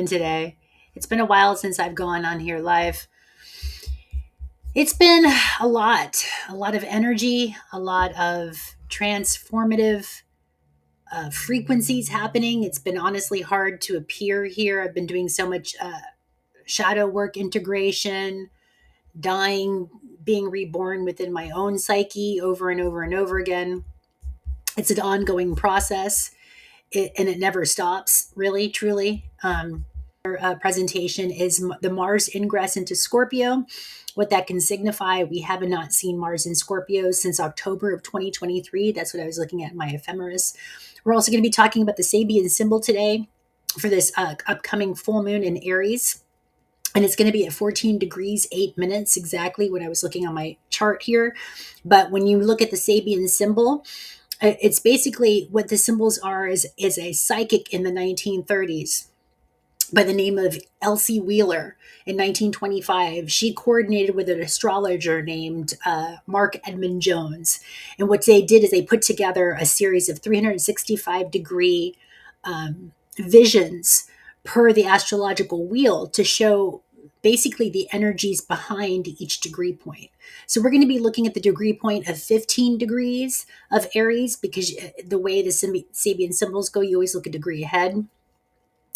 Today. It's been a while since I've gone on here live. It's been a lot of energy, a lot of transformative frequencies happening. It's been honestly hard to appear here. I've been doing so much shadow work integration, dying, being reborn within my own psyche over and over and over again. It's an ongoing process, and it never stops, really, truly. Presentation is the Mars ingress into Scorpio. What that can signify, we have not seen Mars in Scorpio since October of 2023. That's what I was looking at in my ephemeris. We're also going to be talking about the Sabian symbol today for this upcoming full moon in Aries. And it's going to be at 14 degrees, 8 minutes, exactly what I was looking on my chart here. But when you look at the Sabian symbol, it's basically what the symbols are is a psychic in the 1930s by the name of Elsie Wheeler in 1925. She coordinated with an astrologer named Mark Edmund Jones. And what they did is they put together a series of 365-degree visions per the astrological wheel to show basically the energies behind each degree point. So we're going to be looking at the degree point of 15 degrees of Aries, because the way the Sabian symbols go, you always look a degree ahead.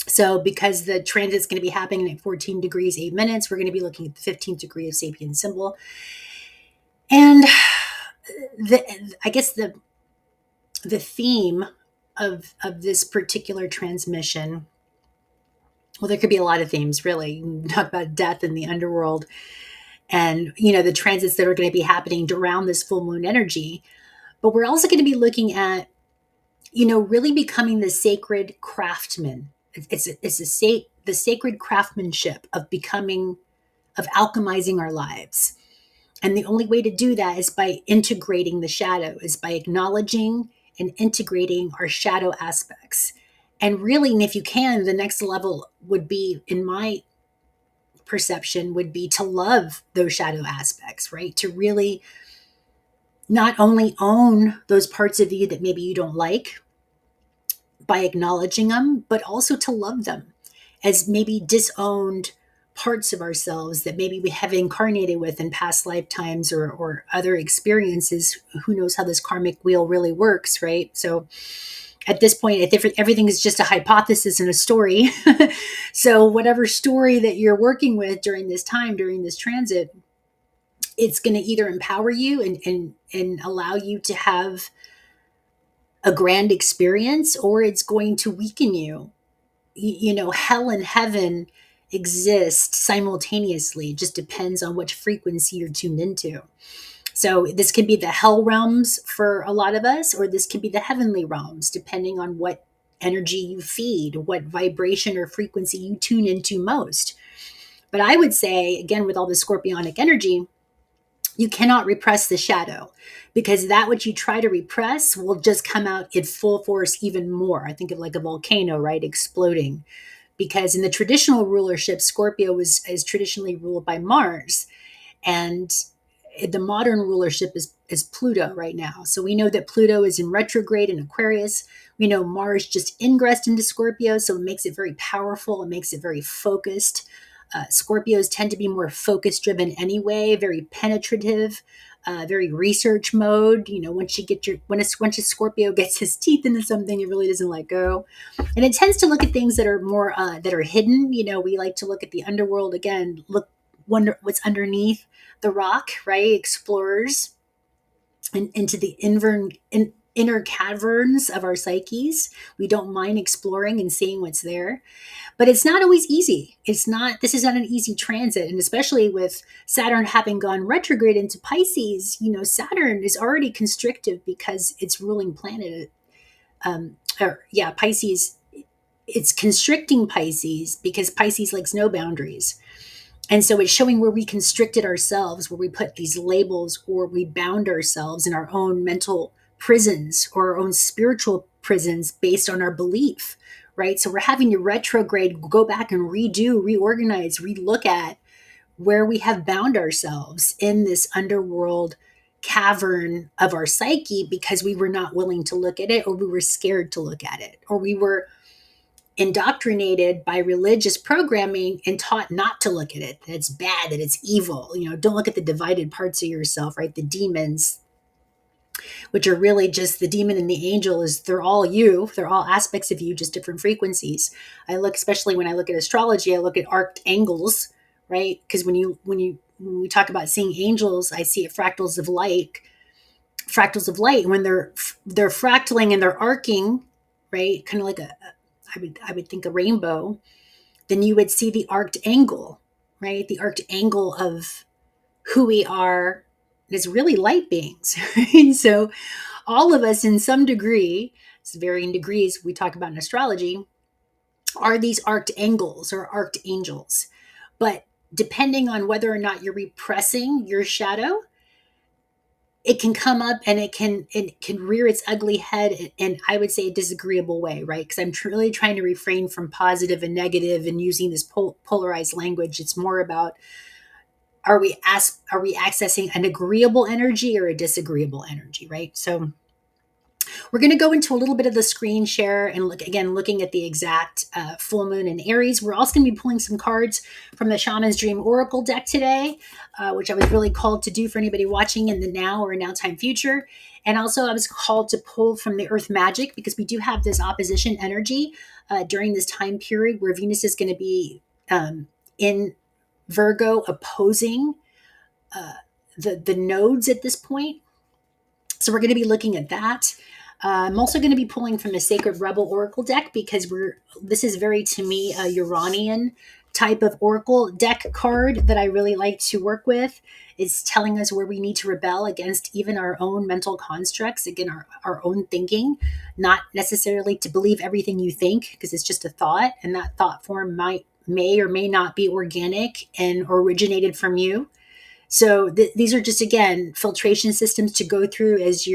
So because the transit is going to be happening at 14 degrees, 8 minutes, we're going to be looking at the 15th degree of Sabian symbol. And I guess the theme of this particular transmission, well, there could be a lot of themes, really. You can talk about death in the underworld and, the transits that are going to be happening around this full moon energy. But we're also going to be looking at, really becoming the sacred craftsman. The sacred craftsmanship of becoming, of alchemizing our lives. And the only way to do that is by integrating the shadow, is by acknowledging and integrating our shadow aspects. And really, and if you can, the next level would be, in my perception, would be to love those shadow aspects, right? To really not only own those parts of you that maybe you don't like by acknowledging them, but also to love them as maybe disowned parts of ourselves that maybe we have incarnated with in past lifetimes or other experiences. Who knows how this karmic wheel really works, right? So at this point, everything is just a hypothesis and a story. So whatever story that you're working with during this time, during this transit, it's going to either empower you and allow you to have a grand experience, or it's going to weaken you. Hell and heaven exist simultaneously. It just depends on which frequency you're tuned into. So this could be the hell realms for a lot of us, or this could be the heavenly realms, depending on what energy you feed, what vibration or frequency you tune into most. But I would say, again, with all the scorpionic energy, you cannot repress the shadow, because that which you try to repress will just come out in full force even more. I think of like a volcano, right, exploding. Because in the traditional rulership, Scorpio is traditionally ruled by Mars, and the modern rulership is Pluto right now. So we know that Pluto is in retrograde in Aquarius. We know Mars just ingressed into Scorpio, so it makes it very powerful. It makes it very focused. Scorpios tend to be more focus driven anyway, very penetrative, very research mode. Once a Scorpio gets his teeth into something, it really doesn't let go, and it tends to look at things that are more that are hidden. We like to look at the underworld again, wonder what's underneath the rock, right? Explorers into the inner caverns of our psyches. We don't mind exploring and seeing what's there. But it's not always easy. This is not an easy transit. And especially with Saturn having gone retrograde into Pisces, Saturn is already constrictive because it's ruling planet. Pisces, it's constricting Pisces because Pisces likes no boundaries. And so it's showing where we constricted ourselves, where we put these labels, or we bound ourselves in our own mental prisons or our own spiritual prisons based on our belief, right? So we're having to retrograde, go back and redo, reorganize, relook at where we have bound ourselves in this underworld cavern of our psyche, because we were not willing to look at it, or we were scared to look at it, or we were indoctrinated by religious programming and taught not to look at it, that it's bad, that it's evil. Don't look at the divided parts of yourself, right? The demons, which are really just the demon and the angel, is they're all you. They're all aspects of you, just different frequencies. Especially when I look at astrology, I look at arced angles, right? Because when we talk about seeing angels, I see it fractals of light. When they're fractaling and they're arcing, right? Kind of like I would think a rainbow. Then you would see the arced angle, right? The arced angle of who we are is really light beings. And so all of us in some degree, it's varying degrees we talk about in astrology, are these arced angles or arced angels. But depending on whether or not you're repressing your shadow, it can come up and it can rear its ugly head in, I would say, a disagreeable way, right? Because I'm really trying to refrain from positive and negative and using this polarized language. It's more about, are we accessing an agreeable energy or a disagreeable energy, right? So we're going to go into a little bit of the screen share and looking at the exact full moon in Aries. We're also going to be pulling some cards from the Shaman's Dream Oracle deck today, which I was really called to do for anybody watching in the now or now time future. And also I was called to pull from the Earth Magic, because we do have this opposition energy during this time period where Venus is going to be in Virgo, opposing the nodes at this point. So we're going to be looking at that. I'm also going to be pulling from the Sacred Rebel Oracle deck, because this is very, to me, a Uranian type of Oracle deck card that I really like to work with. It's telling us where we need to rebel against even our own mental constructs, again, our own thinking, not necessarily to believe everything you think, because it's just a thought, and that thought form may or may not be organic and originated from you. So these are just, again, filtration systems to go through as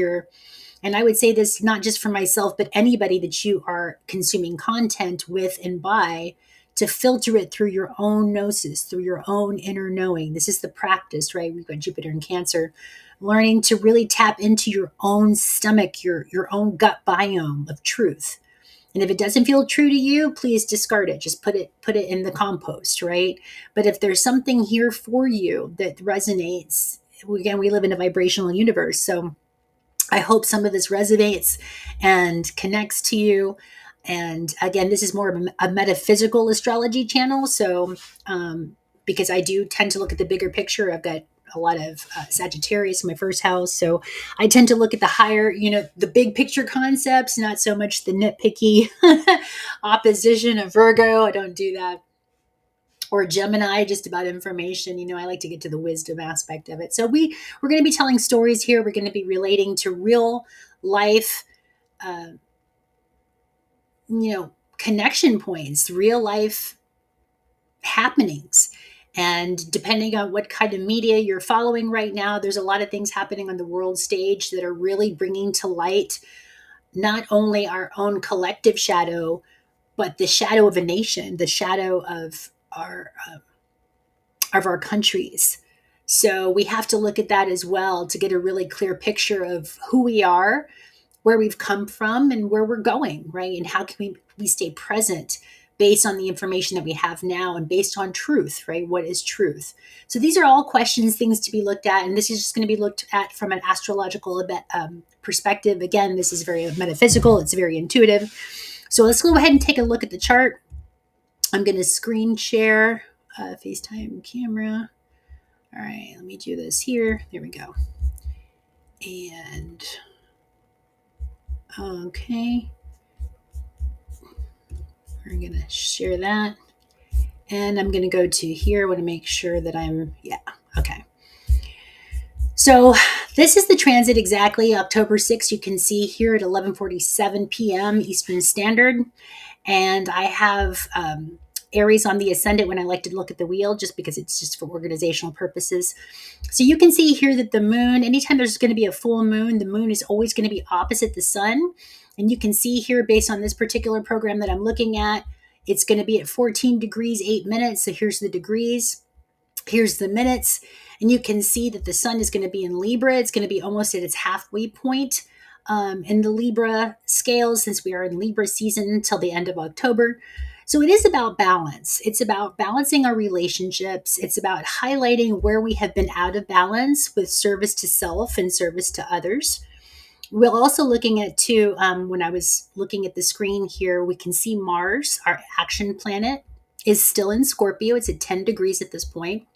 and I would say this not just for myself, but anybody that you are consuming content with and by, to filter it through your own gnosis, through your own inner knowing. This is the practice, right? We've got Jupiter in Cancer, learning to really tap into your own stomach, your own gut biome of truth. And if it doesn't feel true to you, please discard it. Just put it in the compost, right? But if there's something here for you that resonates, again, we live in a vibrational universe. So I hope some of this resonates and connects to you. And again, this is more of a metaphysical astrology channel. So because I do tend to look at the bigger picture, I've got a lot of Sagittarius in my first house. So I tend to look at the higher, the big picture concepts, not so much the nitpicky opposition of Virgo. I don't do that. Or Gemini, just about information. I like to get to the wisdom aspect of it. So we're going to be telling stories here. We're going to be relating to real life, connection points, real life happenings. And depending on what kind of media you're following right now, there's a lot of things happening on the world stage that are really bringing to light not only our own collective shadow, but the shadow of a nation, the shadow of our countries. So we have to look at that as well to get a really clear picture of who we are, where we've come from, and where we're going, right? And how can we stay present based on the information that we have now and based on truth, right? What is truth? So these are all questions, things to be looked at. And this is just going to be looked at from an astrological perspective. Again, this is very metaphysical. It's very intuitive. So let's go ahead and take a look at the chart. I'm going to screen share FaceTime camera. All right, let me do this here. There we go. And okay. We're going to share that. And I'm going to go to here. I want to make sure that okay. So this is the transit exactly October 6th. You can see here at 11:47 p.m. Eastern Standard. And I have Aries on the ascendant when I like to look at the wheel, just because it's just for organizational purposes. So you can see here that the moon, anytime there's going to be a full moon, the moon is always going to be opposite the sun. And you can see here, based on this particular program that I'm looking at, it's going to be at 14 degrees, 8 minutes. So here's the degrees. Here's the minutes. And you can see that the sun is going to be in Libra. It's going to be almost at its halfway point in the Libra scale, since we are in Libra season until the end of October. So it is about balance. It's about balancing our relationships. It's about highlighting where we have been out of balance with service to self and service to others. We're also looking at too, when I was looking at the screen here, we can see Mars, our action planet, is still in Scorpio. It's at 10 degrees at this point,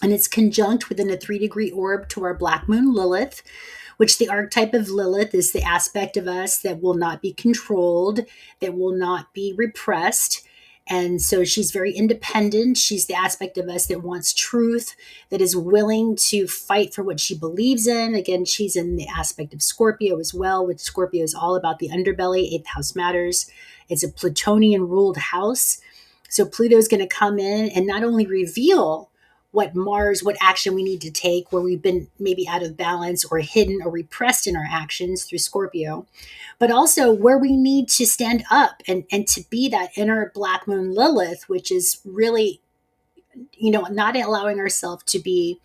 and it's conjunct within a 3-degree orb to our Black Moon Lilith, which the archetype of Lilith is the aspect of us that will not be controlled, that will not be repressed. And so she's very independent. She's the aspect of us that wants truth, that is willing to fight for what she believes in. Again, she's in the aspect of Scorpio as well, which Scorpio is all about the underbelly. Eighth house matters. It's a Plutonian ruled house. So Pluto is going to come in and not only reveal what action we need to take where we've been maybe out of balance or hidden or repressed in our actions through Scorpio, but also where we need to stand up and to be that inner Black Moon Lilith, which is really, not allowing ourselves to be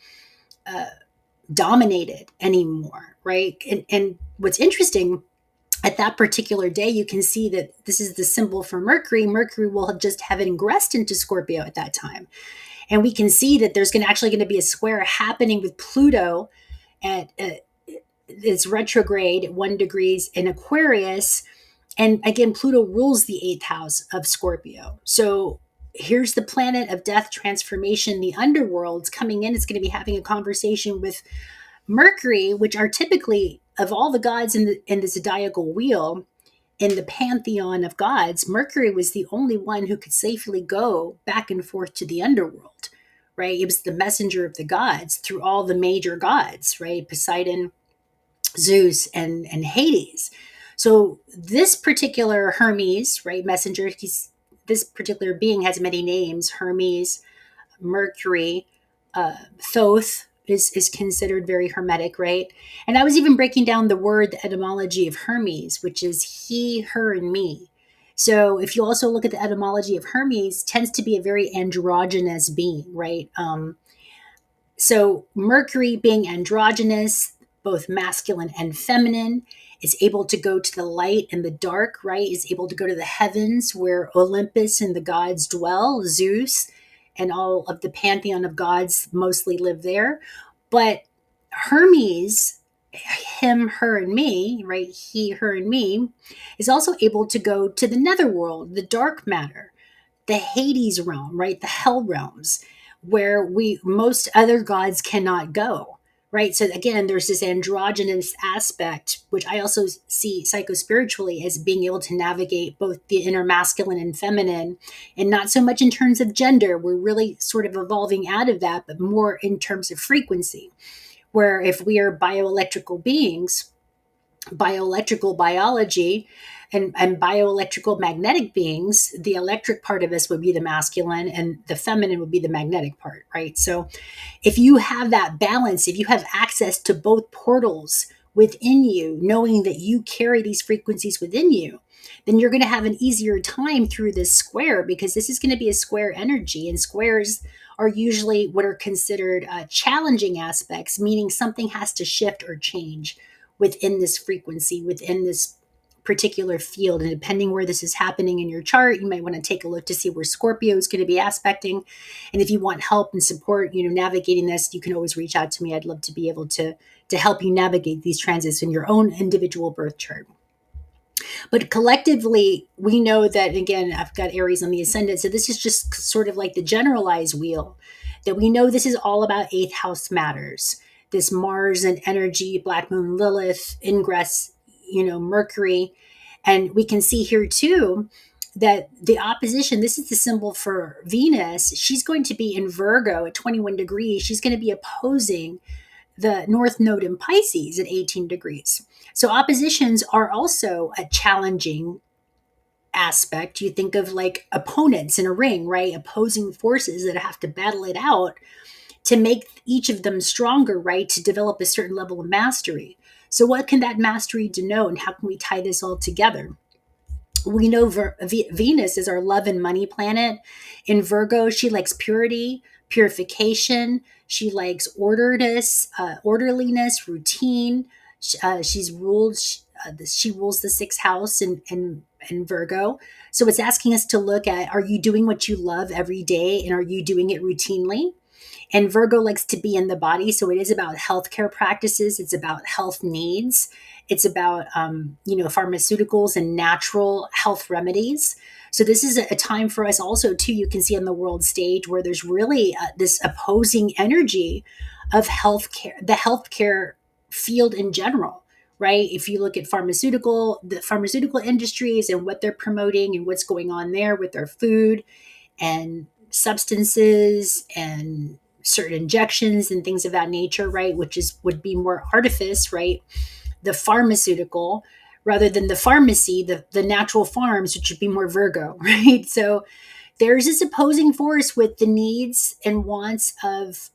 dominated anymore, right? And what's interesting, at that particular day, you can see that this is the symbol for Mercury. Mercury will just have ingressed into Scorpio at that time. And we can see that there's actually going to be a square happening with Pluto at its retrograde at 1 degrees in Aquarius. And again, Pluto rules the 8th house of Scorpio. So here's the planet of death, transformation, the underworld's coming in. It's going to be having a conversation with Mercury, which are typically, of all the gods in the zodiacal wheel, in the pantheon of gods, Mercury was the only one who could safely go back and forth to the underworld, right? It was the messenger of the gods through all the major gods, right? Poseidon, Zeus, and Hades. So this particular Hermes, right, messenger, this particular being has many names: Hermes, Mercury, Thoth, is considered very hermetic, right? And I was even breaking down the word, the etymology of Hermes, which is he, her, and me. So if you also look at the etymology of Hermes, tends to be a very androgynous being, right? So Mercury being androgynous, both masculine and feminine, is able to go to the light and the dark, right? Is able to go to the heavens where Olympus and the gods dwell, Zeus and all of the pantheon of gods mostly live there. But Hermes, him, her, and me, right? He, her, and me, is also able to go to the netherworld, the dark matter, the Hades realm, right? The hell realms, where most other gods cannot go, right? So again, there's this androgynous aspect, which I also see psychospiritually as being able to navigate both the inner masculine and feminine, and not so much in terms of gender. We're really sort of evolving out of that, but more in terms of frequency, where if we are bioelectrical beings, bioelectrical biology, and bioelectrical magnetic beings, the electric part of us would be the masculine and the feminine would be the magnetic part, right? So if you have that balance, if you have access to both portals within you, knowing that you carry these frequencies within you, then you're going to have an easier time through this square, because this is going to be a square energy, and squares are usually what are considered challenging aspects, meaning something has to shift or change within this frequency, within this particular field. And depending where this is happening in your chart, you might want to take a look to see where Scorpio is going to be aspecting. And if you want help and support, navigating this, you can always reach out to me. I'd love to be able to help you navigate these transits in your own individual birth chart. But collectively, we know that, again, I've got Aries on the ascendant. So this is just sort of like the generalized wheel, that we know this is all about 8th house matters. This Mars and energy, Black Moon Lilith, ingress, Mercury. And we can see here too that the opposition, this is the symbol for Venus. She's going to be in Virgo at 21 degrees. She's going to be opposing the North Node in Pisces at 18 degrees. So oppositions are also a challenging aspect. You think of like opponents in a ring, right? Opposing forces that have to battle it out to make each of them stronger, right? To develop a certain level of mastery. So what can that mastery denote, and how can we tie this all together? We know Venus is our love and money planet. In Virgo, she likes purity, purification. She likes orderliness, routine. She's ruled she rules the sixth house in Virgo. So it's asking us to look at, are you doing what you love every day, and are you doing it routinely? And Virgo likes to be in the body. So it is about healthcare practices. It's about health needs. It's about, pharmaceuticals and natural health remedies. So this is a time for us also, too, you can see on the world stage where there's really this opposing energy of healthcare, the healthcare field in general, right? If you look at the pharmaceutical industries and what they're promoting and what's going on there with their food and substances and certain injections and things of that nature, right? Would be more artifice, right? The pharmaceutical rather than the pharmacy, the natural farms, which would be more Virgo, right? So there's this opposing force with the needs and wants of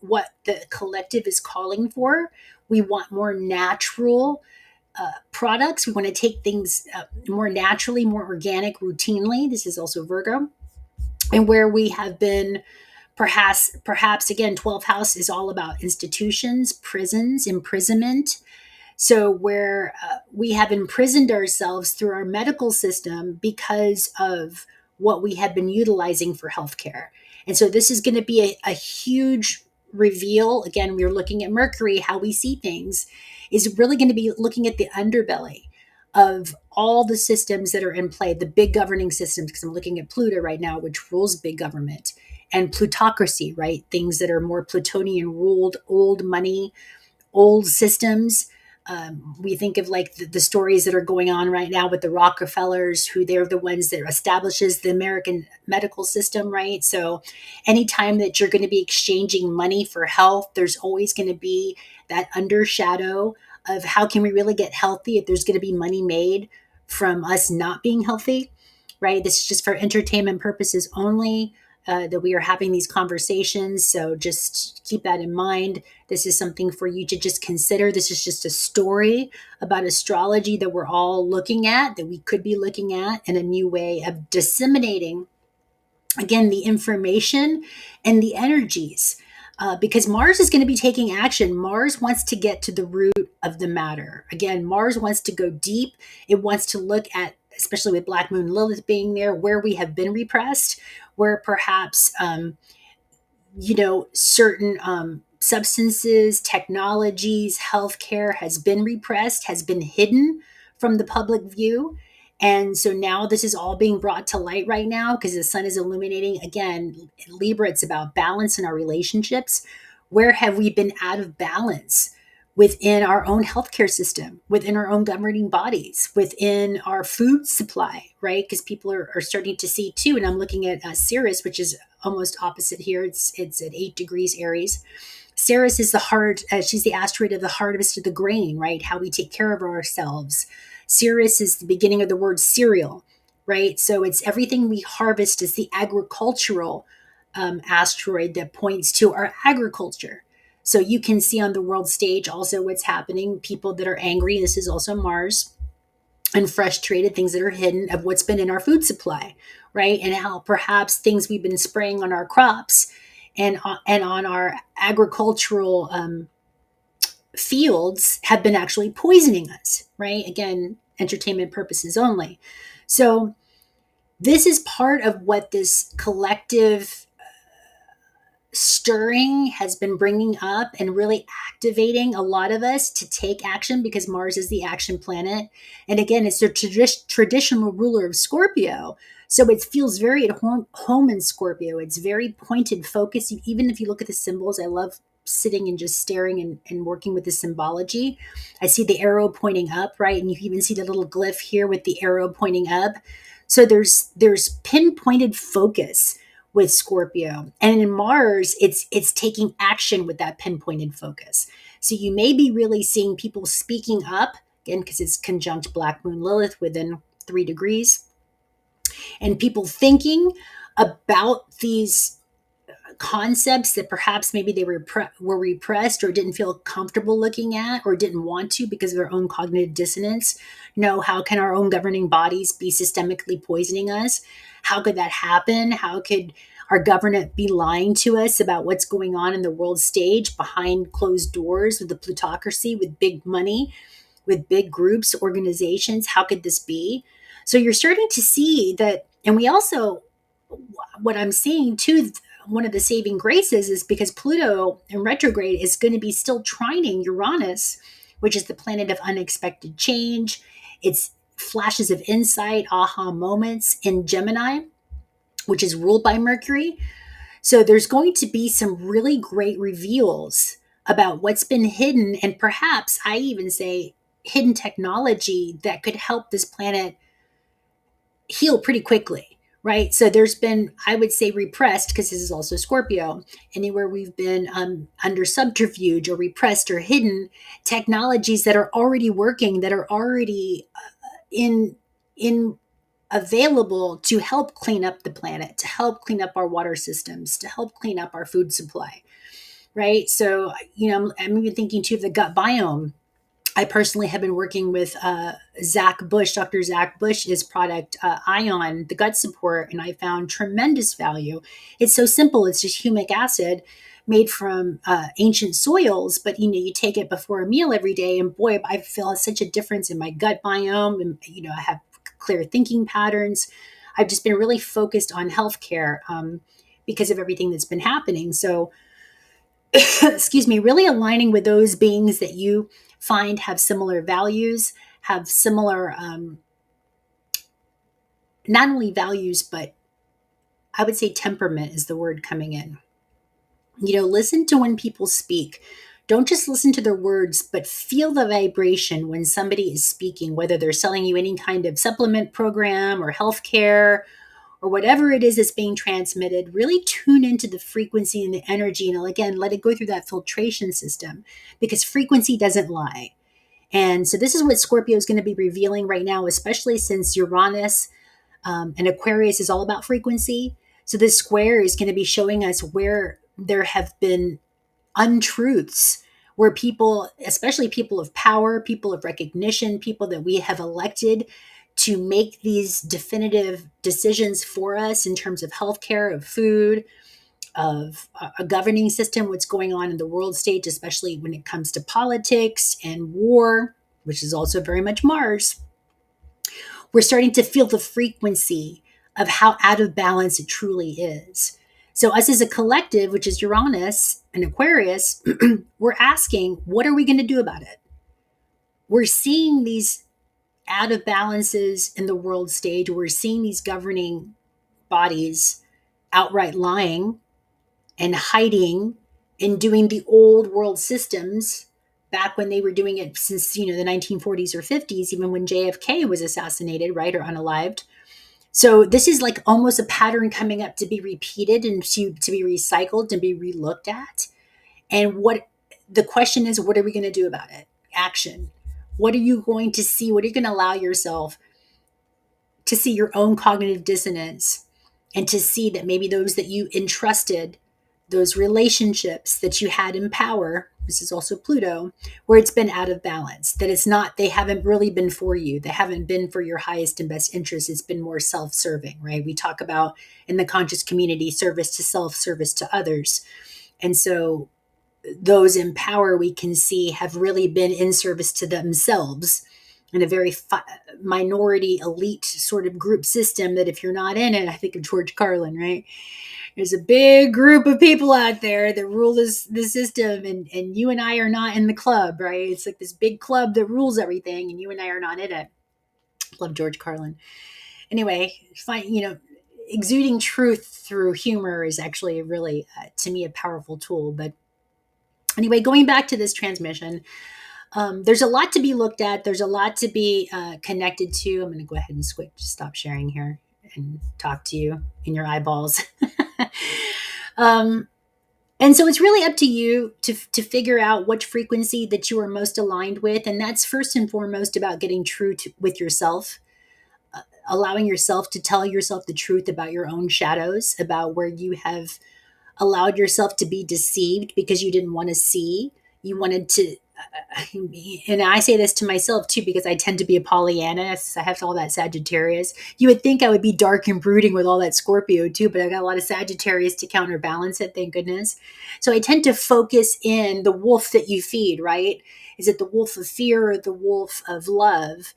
what the collective is calling for. We want more natural products. We want to take things more naturally, more organic, routinely. This is also Virgo. And where we have been perhaps again, 12th house is all about institutions, prisons, imprisonment. So where we have imprisoned ourselves through our medical system because of what we have been utilizing for healthcare. And so this is going to be a huge reveal. Again, we're looking at Mercury, how we see things is really going to be looking at the underbelly of all the systems that are in play, the big governing systems, because I'm looking at Pluto right now, which rules big government, and plutocracy, right? Things that are more Plutonian ruled, old money, old systems. We think of like the stories that are going on right now with the Rockefellers, who they're the ones that establishes the American medical system, right? So anytime that you're going to be exchanging money for health, there's always going to be that undershadow of how can we really get healthy if there's going to be money made from us not being healthy, right? This is just for entertainment purposes only. That we are having these conversations. So just keep that in mind. This is something for you to just consider. This is just a story about astrology that we're all looking at, that we could be looking at in a new way of disseminating, again, the information and the energies. Because Mars is going to be taking action. Mars wants to get to the root of the matter. Again, Mars wants to go deep. It wants to look at, especially with Black Moon Lilith being there, where we have been repressed, where perhaps certain substances, technologies, healthcare has been repressed, has been hidden from the public view. And so now this is all being brought to light right now because the sun is illuminating. Again, in Libra, it's about balance in our relationships. Where have we been out of balance? Within our own healthcare system, within our own governing bodies, within our food supply, right? Because people are starting to see too. And I'm looking at Sirius, which is almost opposite here. It's at 8 degrees Aries. Ceres is the heart. She's the asteroid of the harvest of the grain, right? How we take care of ourselves. Ceres is the beginning of the word cereal, right? So it's everything we harvest is the agricultural asteroid that points to our agriculture. So you can see on the world stage also what's happening. People that are angry. This is also Mars, and frustrated, things that are hidden of what's been in our food supply, right? And how perhaps things we've been spraying on our crops and on our agricultural fields have been actually poisoning us, right? Again, entertainment purposes only. So this is part of what this collective stirring has been bringing up and really activating a lot of us to take action, because Mars is the action planet. And again, it's the traditional ruler of Scorpio. So it feels very at home in Scorpio. It's very pointed, focused. Even if you look at the symbols, I love sitting and just staring and working with the symbology. I see the arrow pointing up, right? And you even see the little glyph here with the arrow pointing up. So there's pinpointed focus with Scorpio. And in Mars, it's taking action with that pinpointed focus. So you may be really seeing people speaking up, again, because it's conjunct Black Moon Lilith within 3 degrees, and people thinking about these concepts that perhaps maybe they were repressed or didn't feel comfortable looking at or didn't want to because of their own cognitive dissonance. How can our own governing bodies be systemically poisoning us? How could that happen? How could our government be lying to us about what's going on in the world stage behind closed doors with the plutocracy, with big money? with big groups, organizations. How could this be? So you're starting to see that. And we also, what I'm seeing too, one of the saving graces is because Pluto in retrograde is going to be still trining Uranus, which is the planet of unexpected change. It's flashes of insight, aha moments in Gemini, which is ruled by Mercury. So there's going to be some really great reveals about what's been hidden, and perhaps I even say hidden technology that could help this planet heal pretty quickly, right? So there's been, I would say, repressed, because this is also Scorpio, anywhere we've been under subterfuge or repressed or hidden technologies that are already working, that are already in available to help clean up the planet, to help clean up our water systems, to help clean up our food supply, right? So, I'm even thinking too of the gut biome. I personally have been working with Dr. Zach Bush's product, Ion, the gut support, and I found tremendous value. It's so simple. It's just humic acid made from ancient soils, but you take it before a meal every day, and boy, I feel such a difference in my gut biome, and I have clear thinking patterns. I've just been really focused on healthcare because of everything that's been happening. So, excuse me, really aligning with those beings that you find have similar values, have similar, not only values, but I would say temperament is the word coming in. Listen to when people speak. Don't just listen to their words, but feel the vibration when somebody is speaking, whether they're selling you any kind of supplement program or healthcare or whatever it is that's being transmitted. Really tune into the frequency and the energy. And again, let it go through that filtration system, because frequency doesn't lie. And so this is what Scorpio is going to be revealing right now, especially since Uranus and Aquarius is all about frequency. So this square is going to be showing us where there have been untruths, where people, especially people of power, people of recognition, people that we have elected to make these definitive decisions for us in terms of healthcare, of food, of a governing system, what's going on in the world stage, especially when it comes to politics and war, which is also very much Mars. We're starting to feel the frequency of how out of balance it truly is. So, us as a collective, which is Uranus and Aquarius, we're asking, what are we going to do about it? We're seeing these out of balances in the world stage. We're seeing these governing bodies outright lying and hiding and doing the old world systems back when they were doing it since the 1940s or 50s, even when JFK was assassinated, right, or unalived. So this is like almost a pattern coming up to be repeated and to be recycled and be relooked at. And what the question is, what are we going to do about it? Action. What are you going to see? What are you going to allow yourself to see your own cognitive dissonance, and to see that maybe those that you entrusted, those relationships that you had in power, this is also Pluto, where it's been out of balance, that it's not, they haven't really been for you. They haven't been for your highest and best interest. It's been more self-serving, right? We talk about in the conscious community, service to self, service to others. And so those in power we can see have really been in service to themselves in a very minority elite sort of group system, that if you're not in it, I think of George Carlin, right? There's a big group of people out there that rule the system, and you and I are not in the club, right? It's like this big club that rules everything, and you and I are not in it. Love George Carlin. Anyway, exuding truth through humor is actually really, to me, a powerful tool. But anyway, going back to this transmission, there's a lot to be looked at. There's a lot to be connected to. I'm going to go ahead and stop sharing here and talk to you in your eyeballs. And so it's really up to you to figure out which frequency that you are most aligned with. And that's first and foremost about getting true with yourself, allowing yourself to tell yourself the truth about your own shadows, about where you have allowed yourself to be deceived because you didn't want to see. You wanted to and I say this to myself too, because I tend to be a Pollyanna. I have all that Sagittarius. You would think I would be dark and brooding with all that Scorpio too, but I got a lot of Sagittarius to counterbalance it, thank goodness. So I tend to focus in the wolf that you feed, right? Is it the wolf of fear or the wolf of love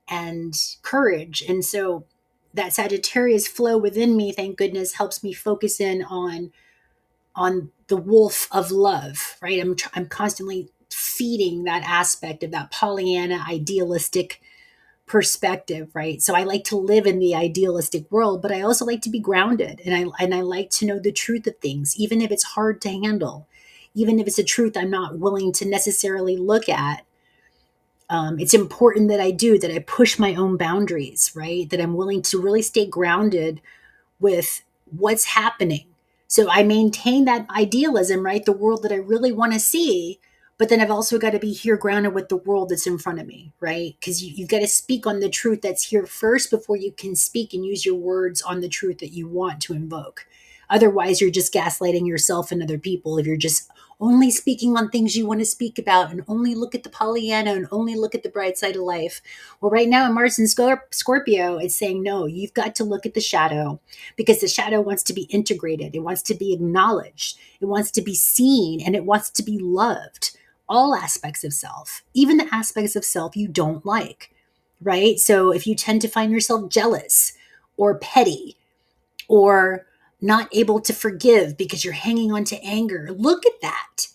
and courage? And so that Sagittarius flow within me, thank goodness, helps me focus in on the wolf of love, right? I'm constantly feeding that aspect of that Pollyanna idealistic perspective, right? So I like to live in the idealistic world, but I also like to be grounded, and I like to know the truth of things, even if it's hard to handle, even if it's a truth I'm not willing to necessarily look at. It's important that I do that. I push my own boundaries, right? That I'm willing to really stay grounded with what's happening. So I maintain that idealism, right? The world that I really want to see. But then I've also got to be here grounded with the world that's in front of me, right? Because you've got to speak on the truth that's here first before you can speak and use your words on the truth that you want to invoke. Otherwise, you're just gaslighting yourself and other people if you're just only speaking on things you want to speak about and only look at the Pollyanna and only look at the bright side of life. Well, right now in Mars and Scorpio, it's saying, no, you've got to look at the shadow, because the shadow wants to be integrated. It wants to be acknowledged. It wants to be seen, and it wants to be loved. All aspects of self, even the aspects of self you don't like, right? So if you tend to find yourself jealous or petty or not able to forgive because you're hanging on to anger, look at that.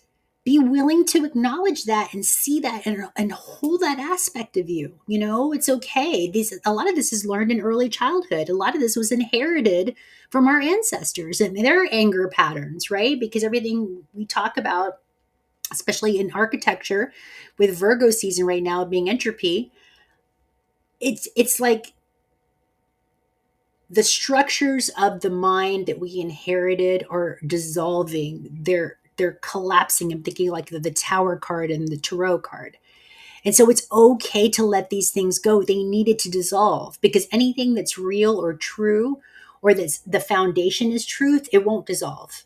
Be willing to acknowledge that and see that, and hold that aspect of you. You know, it's okay. A lot of this is learned in early childhood. A lot of this was inherited from our ancestors and their anger patterns, right? Because everything we talk about, especially in architecture, with Virgo season right now being entropy, it's like the structures of the mind that we inherited are dissolving. They're collapsing. I'm thinking like the Tower card and the Tarot card. And so it's okay to let these things go. They needed to dissolve, because anything that's real or true, or that's the foundation is truth, it won't dissolve.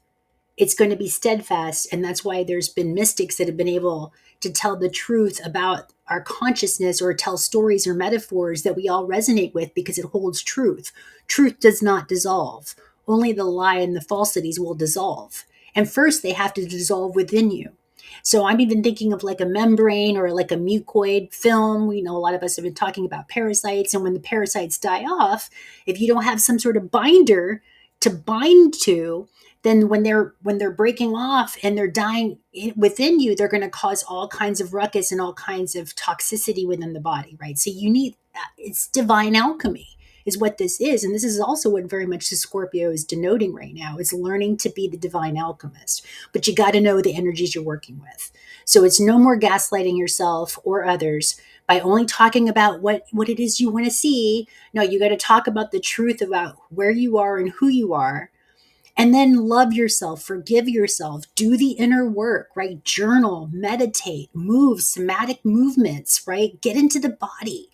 It's going to be steadfast. And that's why there's been mystics that have been able to tell the truth about our consciousness, or tell stories or metaphors that we all resonate with, because it holds truth. Truth does not dissolve. Only the lie and the falsities will dissolve. And first, they have to dissolve within you. So I'm even thinking of like a membrane or like a mucoid film. We know a lot of us have been talking about parasites. And when the parasites die off, if you don't have some sort of binder to bind to, then when they're breaking off and they're dying within you, they're going to cause all kinds of ruckus and all kinds of toxicity within the body, right? So you need, it's divine alchemy is what this is. And this is also what very much the Scorpio is denoting right now, is learning to be the divine alchemist. But you got to know the energies you're working with. So it's no more gaslighting yourself or others by only talking about what it is you want to see. No, you got to talk about the truth about where you are and who you are. And then love yourself, forgive yourself, do the inner work, right? Journal, meditate, move, somatic movements, right? Get into the body.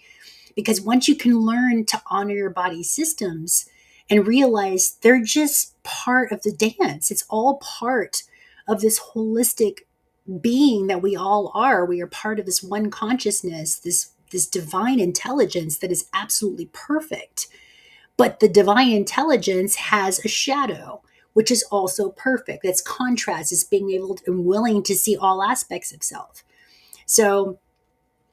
Because once you can learn to honor your body systems and realize they're just part of the dance, it's all part of this holistic being that we all are. We are part of this one consciousness, this divine intelligence that is absolutely perfect. But the divine intelligence has a shadow, which is also perfect. That's contrast. It's being able to, and willing to see all aspects of self. So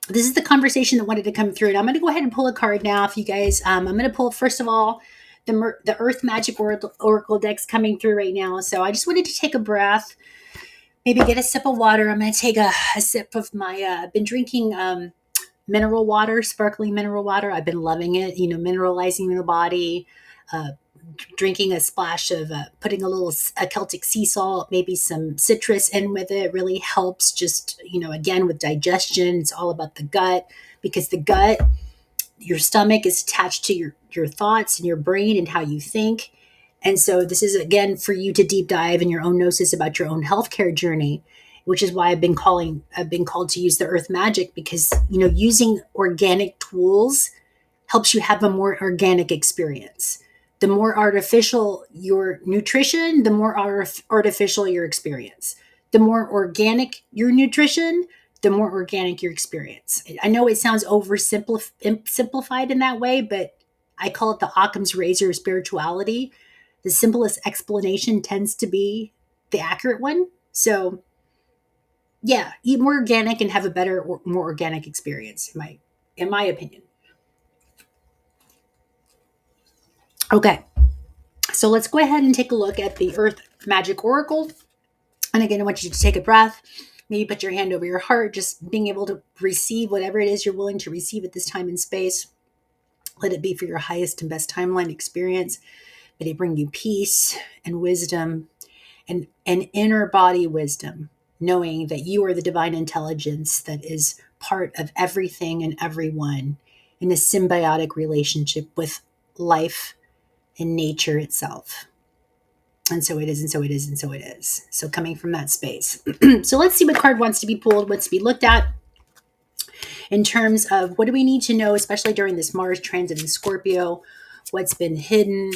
this is the conversation that wanted to come through. And I'm going to go ahead and pull a card now. If you guys, I'm going to pull, first of all, the Earth Magic Oracle deck's coming through right now. So I just wanted to take a breath, maybe get a sip of water. I'm going to take a sip of my, I've been drinking mineral water, sparkling mineral water. I've been loving it, mineralizing the body, uh, drinking a splash of, putting a Celtic sea salt, maybe some citrus in with it really helps, just, again, with digestion. It's all about the gut, because the gut, your stomach is attached to your thoughts and your brain and how you think. And so this is, again, for you to deep dive in your own gnosis about your own healthcare journey, which is why I've been called to use the Earth Magic, because, using organic tools helps you have a more organic experience. The more artificial your nutrition, the more artificial your experience. The more organic your nutrition, the more organic your experience. I know it sounds simplified in that way, but I call it the Occam's razor of spirituality. The simplest explanation tends to be the accurate one. So, yeah, eat more organic and have a better or more organic experience, in my opinion. Okay, so let's go ahead and take a look at the Earth Magic Oracle. And again, I want you to take a breath, maybe put your hand over your heart, just being able to receive whatever it is you're willing to receive at this time and space. Let it be for your highest and best timeline experience. May it bring you peace and wisdom and an inner body wisdom, knowing that you are the divine intelligence that is part of everything and everyone in a symbiotic relationship with life and nature itself. And so it is, and so it is, and so it is. So coming from that space. So let's see what card wants to be pulled, wants to be looked at in terms of what do we need to know, especially during this Mars transit in Scorpio, what's been hidden,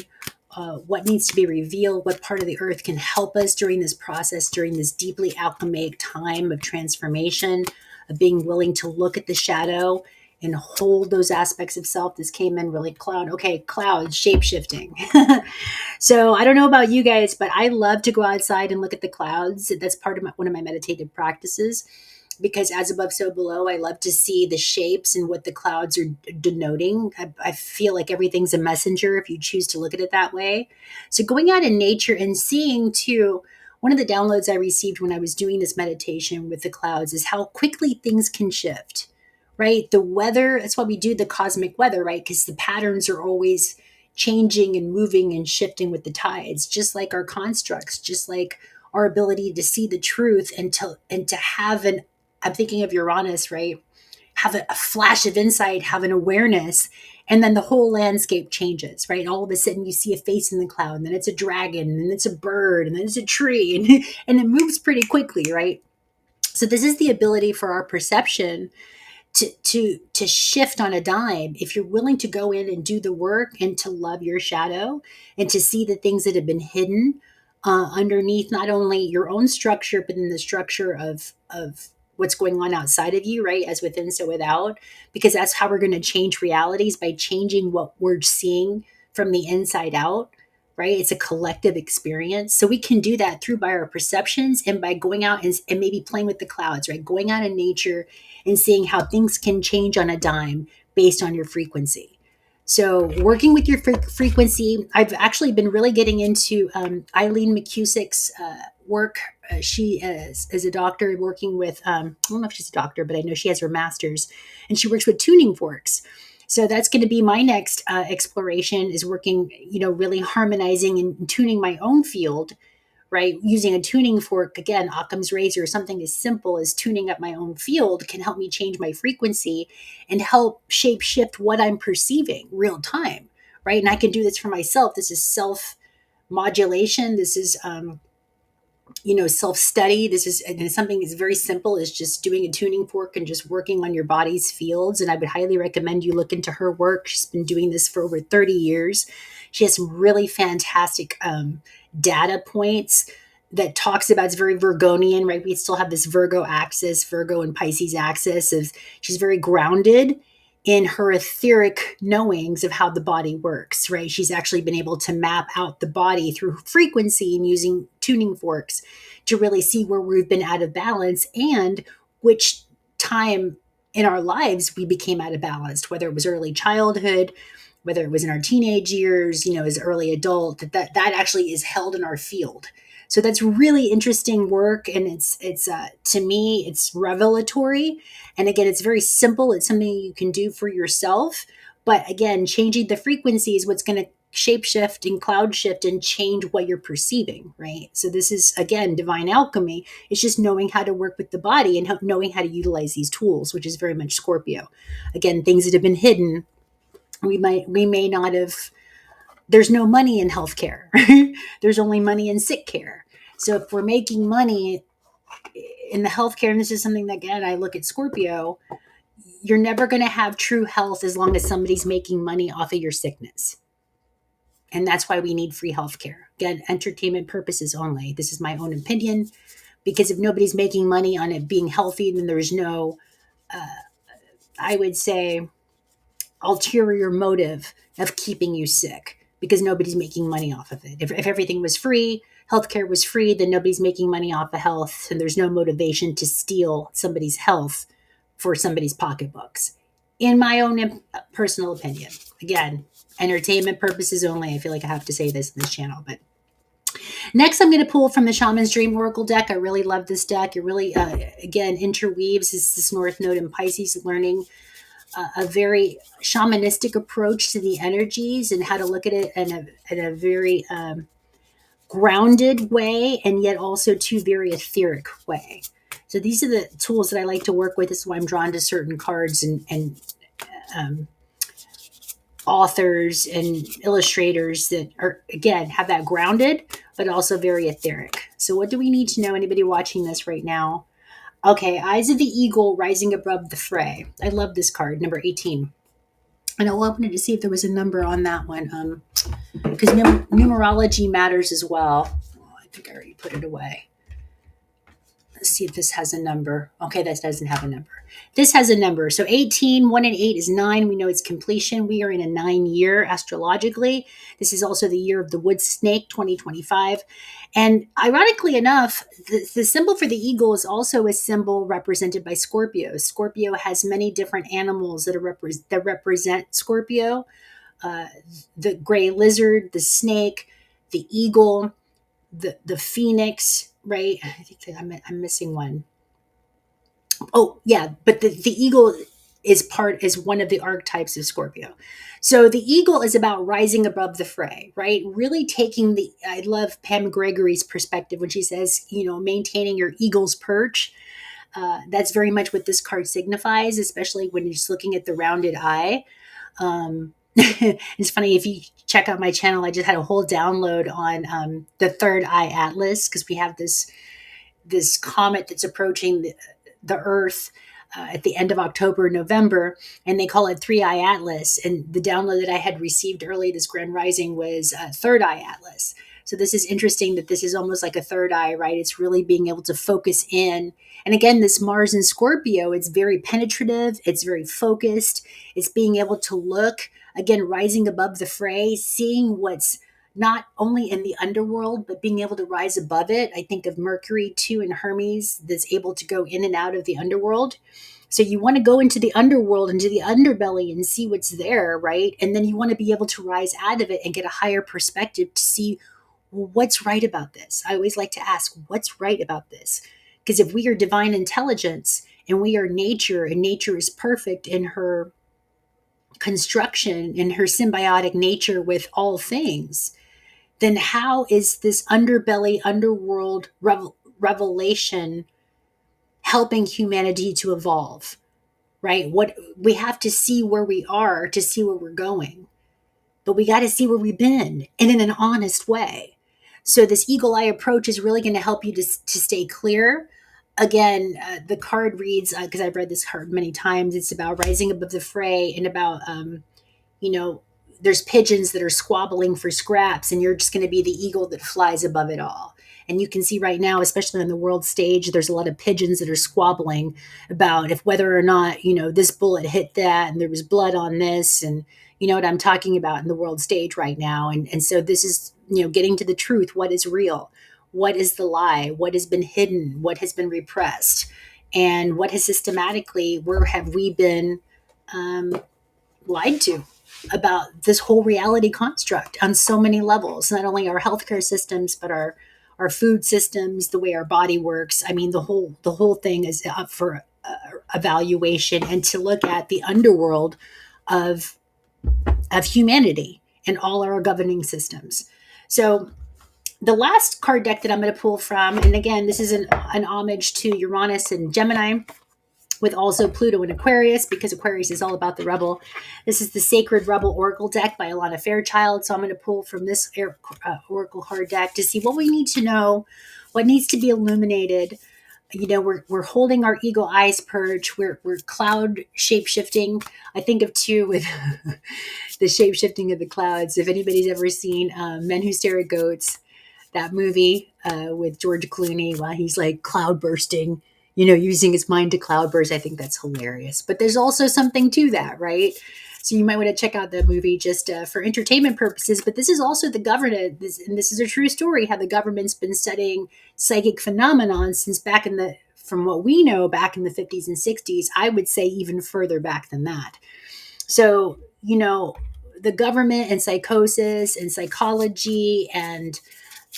what needs to be revealed, what part of the earth can help us during this process, during this deeply alchemic time of transformation, of being willing to look at the shadow and hold those aspects of self. This came in really cloud. Okay, cloud, shape shifting. So I don't know about you guys, but I love to go outside and look at the clouds. That's part of one of my meditative practices, because as above, so below, I love to see the shapes and what the clouds are denoting. I feel like everything's a messenger if you choose to look at it that way. So going out in nature and seeing too, one of the downloads I received when I was doing this meditation with the clouds is how quickly things can shift, right? The weather, that's why we do the cosmic weather, right? Because the patterns are always changing and moving and shifting with the tides, just like our constructs, just like our ability to see the truth and to have an, I'm thinking of Uranus, right? Have a flash of insight, have an awareness, and then the whole landscape changes, right? All of a sudden you see a face in the cloud, and then it's a dragon, and then it's a bird, and then it's a tree, and, and it moves pretty quickly, right? So this is the ability for our perception to shift on a dime if you're willing to go in and do the work and to love your shadow and to see the things that have been hidden underneath not only your own structure but in the structure of what's going on outside of you, right? As within, so without, because that's how we're going to change realities, by changing what we're seeing from the inside out, right? It's a collective experience. So we can do that through by our perceptions and by going out and maybe playing with the clouds, right? Going out in nature and seeing how things can change on a dime based on your frequency. So working with your frequency, I've actually been really getting into Eileen McCusick's work. She is a doctor working with, I don't know if she's a doctor, but I know she has her master's, and she works with tuning forks. So that's going to be my next exploration, is working, really harmonizing and tuning my own field, right? Using a tuning fork, again, Occam's razor, something as simple as tuning up my own field can help me change my frequency and help shape shift what I'm perceiving real time, right? And I can do this for myself. This is self modulation. This is, self study. This is, and something that's very simple, is just doing a tuning fork and just working on your body's fields. And I would highly recommend you look into her work. She's been doing this for over 30 years. She has some really fantastic data points that talks about, it's very Virgonian, right? We still have this Virgo axis, Virgo and Pisces axis. She's very grounded in her etheric knowings of how the body works, right? She's actually been able to map out the body through frequency and using tuning forks to really see where we've been out of balance and which time in our lives we became out of balance, whether it was early childhood, whether it was in our teenage years, as early adult, that actually is held in our field. So that's really interesting work, and it's to me, it's revelatory. And again, it's very simple. It's something you can do for yourself. But again, changing the frequency is what's going to shape shift and cloud shift and change what you're perceiving, right? So this is, again, divine alchemy. It's just knowing how to work with the body and knowing how to utilize these tools, which is very much Scorpio. Again, things that have been hidden, we may not have. There's no money in healthcare. There's only money in sick care. So if we're making money in the healthcare, and this is something that, again, I look at Scorpio, you're never going to have true health as long as somebody's making money off of your sickness. And that's why we need free healthcare. Again, entertainment purposes only. This is my own opinion, because if nobody's making money on it being healthy, then there's no, I would say, ulterior motive of keeping you sick because nobody's making money off of it. If everything was free, healthcare was free, then nobody's making money off of health, and there's no motivation to steal somebody's health for somebody's pocketbooks. In my own personal opinion, again, entertainment purposes only. I feel like I have to say this in this channel, but next, I'm going to pull from the Shaman's Dream Oracle deck. I really love this deck. It really, again, interweaves this North Node in Pisces, learning a very shamanistic approach to the energies and how to look at it in a very grounded way, and yet also too very etheric way. So these are the tools that I like to work with. This is why I'm drawn to certain cards and authors and illustrators that are, again, have that grounded, but also very etheric. So what do we need to know? Anybody watching this right now? Okay, Eyes of the Eagle rising above the fray. I love this card, number 18. And I wanted to see if there was a number on that one, because numerology matters as well. Oh, I think I already put it away. Let's see if this has a number. Okay, that doesn't have a number. This has a number. So 18, 1 and 8 is 9. We know it's completion. We are in a 9-year astrologically. This is also the year of the wood snake, 2025. And ironically enough, the symbol for the eagle is also a symbol represented by Scorpio. Scorpio has many different animals that represent Scorpio. The gray lizard, the snake, the eagle, the phoenix, right? I think I'm missing one. Oh yeah, but the eagle is one of the archetypes of Scorpio. So the eagle is about rising above the fray, right? Really taking I love Pam Gregory's perspective when she says, maintaining your eagle's perch. That's very much what this card signifies, especially when you're just looking at the rounded eye. It's funny, if you check out my channel, I just had a whole download on the third eye atlas, because we have this comet that's approaching the Earth at the end of October, November, and they call it Three Eye Atlas. And the download that I had received early this Grand Rising was Third Eye Atlas. So this is interesting that this is almost like a third eye, right? It's really being able to focus in. And again, this Mars in Scorpio, it's very penetrative, it's very focused, it's being able to look, again, rising above the fray, seeing what's not only in the underworld, but being able to rise above it. I think of Mercury too and Hermes, that's able to go in and out of the underworld. So you want to go into the underworld, into the underbelly, and see what's there, right? And then you want to be able to rise out of it and get a higher perspective to see, well, what's right about this? I always like to ask, what's right about this? Because if we are divine intelligence and we are nature, and nature is perfect in her construction, in her symbiotic nature with all things, then how is this underbelly, underworld revelation helping humanity to evolve, right? What we have to see where we are to see where we're going, but we got to see where we've been, and in an honest way. So this eagle eye approach is really going to help you to stay clear. Again, the card reads, because I've read this card many times, it's about rising above the fray, and about, there's pigeons that are squabbling for scraps, and you're just going to be the eagle that flies above it all. And you can see right now, especially on the world stage, there's a lot of pigeons that are squabbling about if whether or not, this bullet hit that, and there was blood on this, and you know what I'm talking about in the world stage right now. And so this is, getting to the truth. What is real? What is the lie? What has been hidden? What has been repressed? And what has systematically, where have we been lied to about this whole reality construct on so many levels? Not only our healthcare systems, but our food systems, the way our body works. I mean, the whole thing is up for evaluation, and to look at the underworld of humanity and all our governing systems. So the last card deck that I'm going to pull from, and again, this is an homage to Uranus and Gemini, with also Pluto and Aquarius, because Aquarius is all about the rebel. This is the Sacred Rebel Oracle deck by Alana Fairchild. So I'm going to pull from this Oracle card deck to see what we need to know, what needs to be illuminated. We're holding our eagle eyes perch. We're cloud shape-shifting. I think of two with the shape-shifting of the clouds. If anybody's ever seen Men Who Stare at Goats, that movie with George Clooney while he's like cloud bursting, using his mind to cloud burst. I think that's hilarious. But there's also something to that, right? So you might want to check out that movie just for entertainment purposes. But this is also the government, and this is a true story, how the government's been studying psychic phenomenon since from what we know, back in the 50s and 60s, I would say even further back than that. So, the government and psychosis and psychology and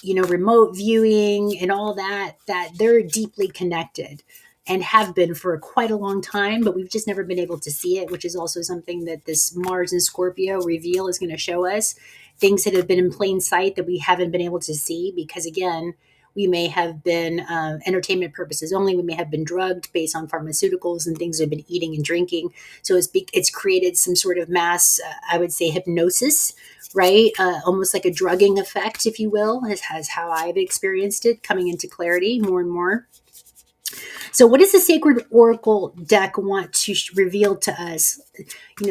remote viewing and all that they're deeply connected and have been for quite a long time, but we've just never been able to see it, which is also something that this Mars and Scorpio reveal is going to show us. Things that have been in plain sight that we haven't been able to see because, again, we may have been entertainment purposes only. We may have been drugged based on pharmaceuticals and things we've been eating and drinking. So it's created some sort of mass, I would say, hypnosis, right? Almost like a drugging effect, if you will, has how I've experienced it, coming into clarity more and more. So what does the Sacred Oracle deck want to reveal to us?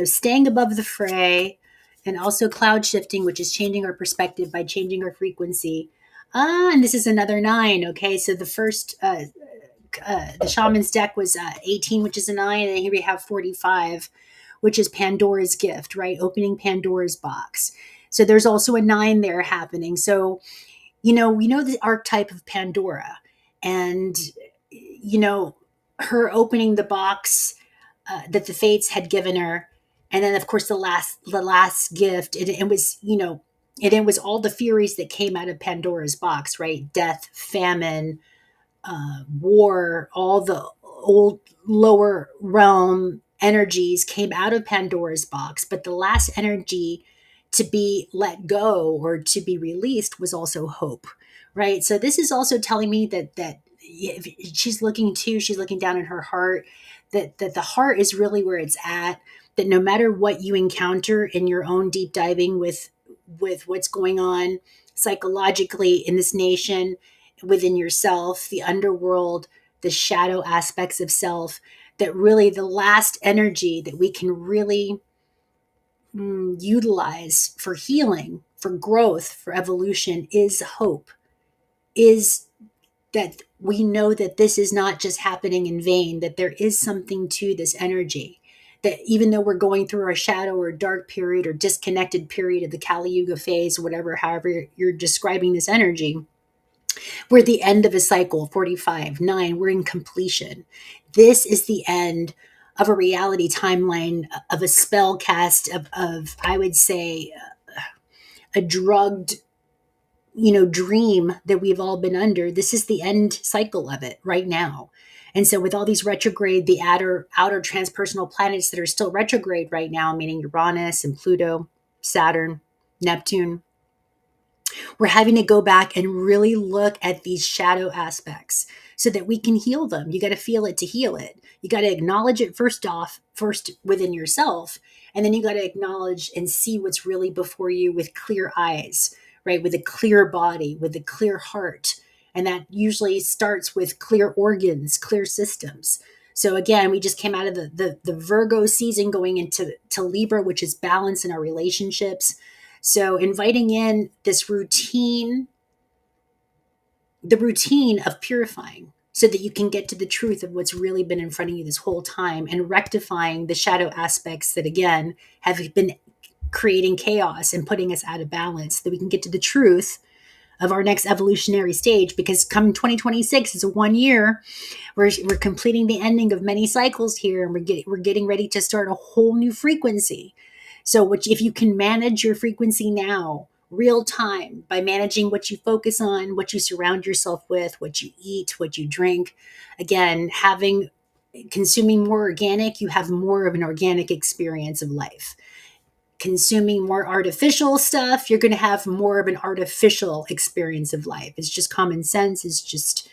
Staying above the fray, and also cloud shifting, which is changing our perspective by changing our frequency. And this is another 9. Okay, so the first, the Shaman's deck was 18, which is a 9, and here we have 45, which is Pandora's gift, right? Opening Pandora's box. So there's also a 9 there happening. So, we know the archetype of Pandora, and her opening the box that the fates had given her, and then of course the last gift. It was it was all the furies that came out of Pandora's box, right? Death, famine, war, all the old lower realm energies came out of Pandora's box, but the last energy to be let go or to be released was also hope, right? So this is also telling me that she's looking down in her heart, that the heart is really where it's at, that no matter what you encounter in your own deep diving with what's going on psychologically in this nation, within yourself, the underworld, the shadow aspects of self, that really the last energy that we can really utilize for healing, for growth, for evolution is hope. Is that we know that this is not just happening in vain, that there is something to this energy. That even though we're going through our shadow or dark period or disconnected period of the Kali Yuga phase, or whatever, however you're describing this energy, we're at the end of a cycle, 45, 9, we're in completion. This is the end of a reality timeline, of a spell cast, of I would say, a drugged, dream that we've all been under. This is the end cycle of it right now. And so with all these retrograde, the outer transpersonal planets that are still retrograde right now, meaning Uranus and Pluto, Saturn, Neptune, we're having to go back and really look at these shadow aspects so that we can heal them. You got to feel it to heal it. You got to acknowledge it first within yourself. And then you got to acknowledge and see what's really before you with clear eyes, right? With a clear body, with a clear heart. And that usually starts with clear organs, clear systems. So again, we just came out of the Virgo season going into Libra, which is balance in our relationships. So inviting in this routine, the routine of purifying, so that you can get to the truth of what's really been in front of you this whole time, and rectifying the shadow aspects that, again, have been creating chaos and putting us out of balance, that we can get to the truth of our next evolutionary stage. Because come 2026, it's a 1 year. We're completing the ending of many cycles here, and we're getting ready to start a whole new frequency. So if you can manage your frequency now, real time, by managing what you focus on, what you surround yourself with, what you eat, what you drink, again, consuming more organic, you have more of an organic experience of life. Consuming more artificial stuff, you're going to have more of an artificial experience of life. It's just common sense. It's just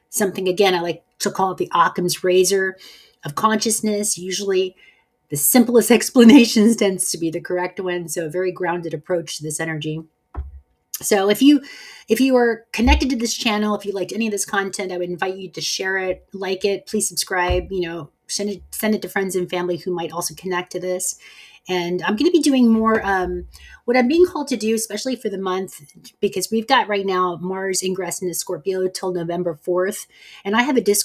something, again, I like to call it the Occam's razor of consciousness. Usually the simplest explanations tends to be the correct one. So a very grounded approach to this energy. So if you are connected to this channel, if you liked any of this content, I would invite you to share it, like it, please subscribe, send it to friends and family who might also connect to this. And I'm going to be doing more what I'm being called to do, especially for the month, because we've got right now Mars ingress into Scorpio till November 4th. And I have a Discord